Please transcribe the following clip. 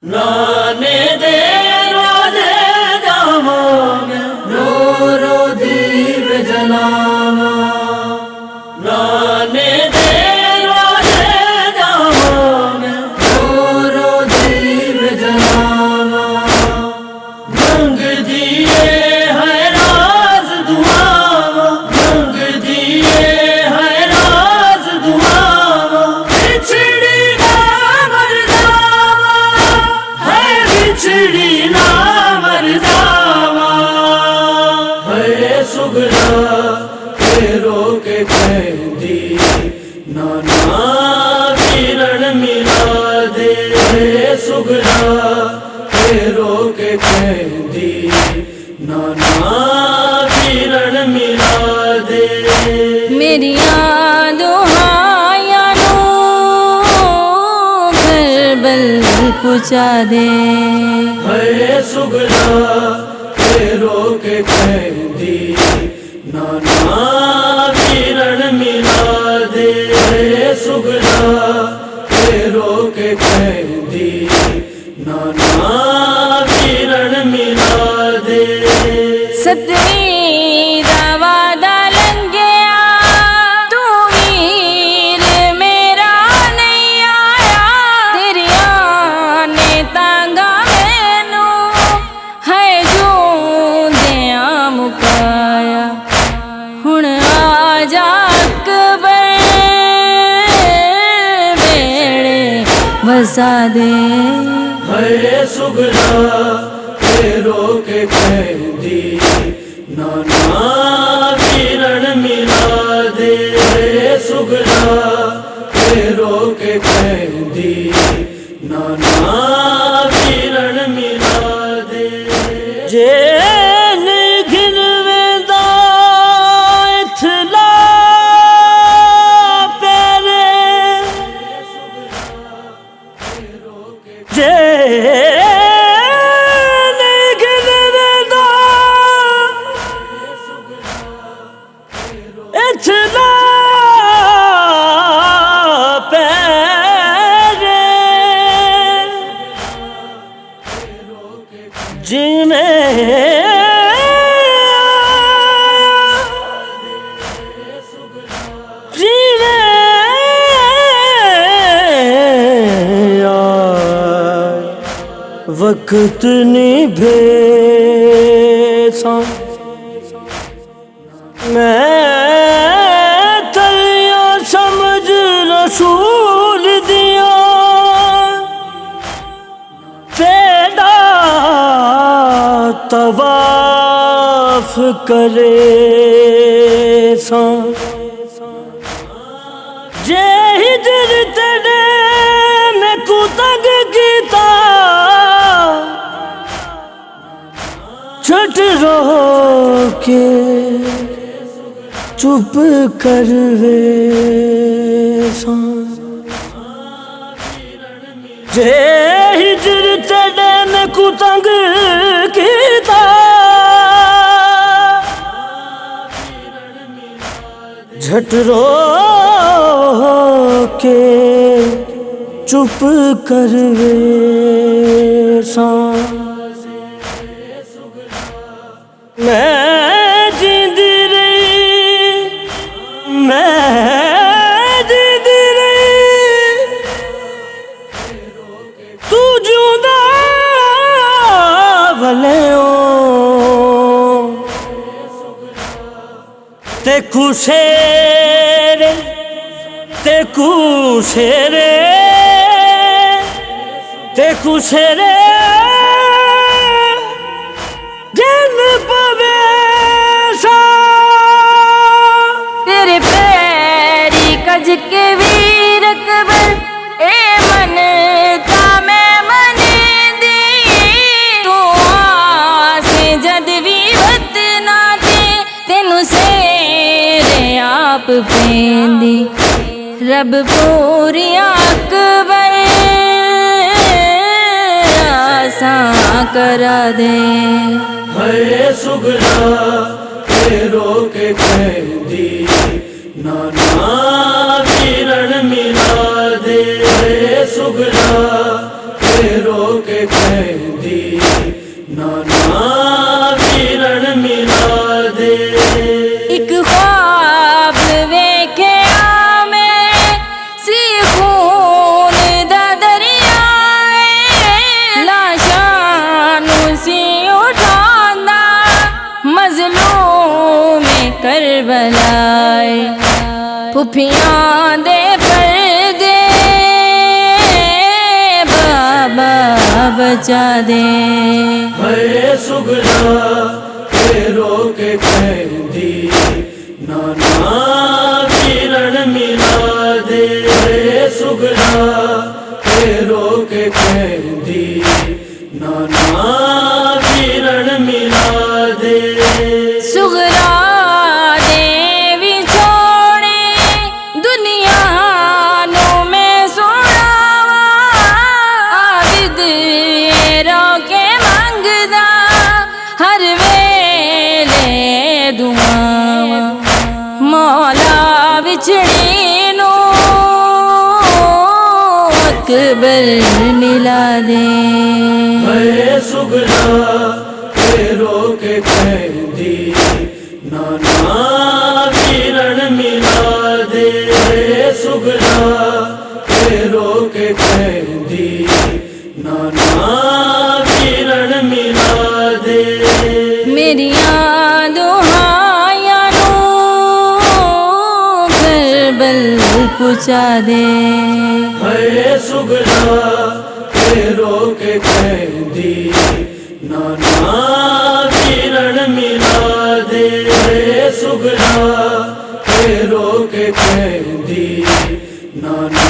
लाने दे रोजे जावा रो रो दीप जलावा। लाने दे रोजे जावा रो रो दीप जलावा। रंग दिए है राज दुआवा, रंग दिए है राज दुआवा। बिछड़ी ना मर जावा, है बिछड़ी ना मर जावा। है सुगला फेरो के कहती नाना किरण मिला दे। है सुगला फेरो के कहती नाना किरण मिला दे। मेरी दुहाया नो करबल पुचा दे। है सुगला फेरो के कहती नाना किरण मिला दे। है सुगला फेरो के कहती नाना किरण मिला दे। सतवीं दा वादा लंघिया, तू वीर मेरा नहीं आया। तेरियां ने तांगा मैनू है जूंदिया मुकाया। हुण आजा अकबर वेड़े वसा दे। है सुगला फेरो के कहती नाना किरण मिला दे। है सुगला फेरो के कहती नाना किरण मिला दे। जेन घिनवेंदा इथला पैरे, जेन घिनवेंदा इथला पैरे। जिमें वक्त निभे मैं तलिया समझ रसूल दिया। तेरा तवाफ करे सा, जे हिजर तेरे में कुतग गीता। छठ रो के चुप कर वे सा, जे हिजर तेरे में कुतग गीता। झट रो के चुप कर वे सा। मैं जींदी रही, मैं जींदी रही, तू जूंदा भले हो। तेकू शेरे, तेकू शेरे, तेकू शेरे दिन पवे सा। तेरे पैरी कज के वीर अकबर ए मन का मैं मन दी। तू आसे जद भी वतना दे, तेनू सेरे आप पेंदी। रब पूरी अकबर आसा करा दे। है सुगला फेरो के कहती नाना किरण मिला दे। है सुगला फेरो के फुफियां दे पर्दे बाबा बचा दे। हरे सुगला तेरो के कहंदी नाना वीरण मिला दे। हरे सुगला तेरो के कहंदी नाना वीरण मिला दे। सुगरा देवी छोड़े दुनिया नो मैं सुनावा आबिद रो के मंगदा हर वेले दुआवा। मौला बिछड़ी नो अकबर मिला दे। हरे सुगला तेरो के कहंदी नाना वीरण मिला दे। हरे सुगला तेरो के कहंदी नाना वीरण मिला दे। मेरियां दुहाया नू करबल पुचा दे। हरे सुगला तेरो के कहंदी नाना वीरण मिला दे। हरे सुगला तेरो के कहंदी नाना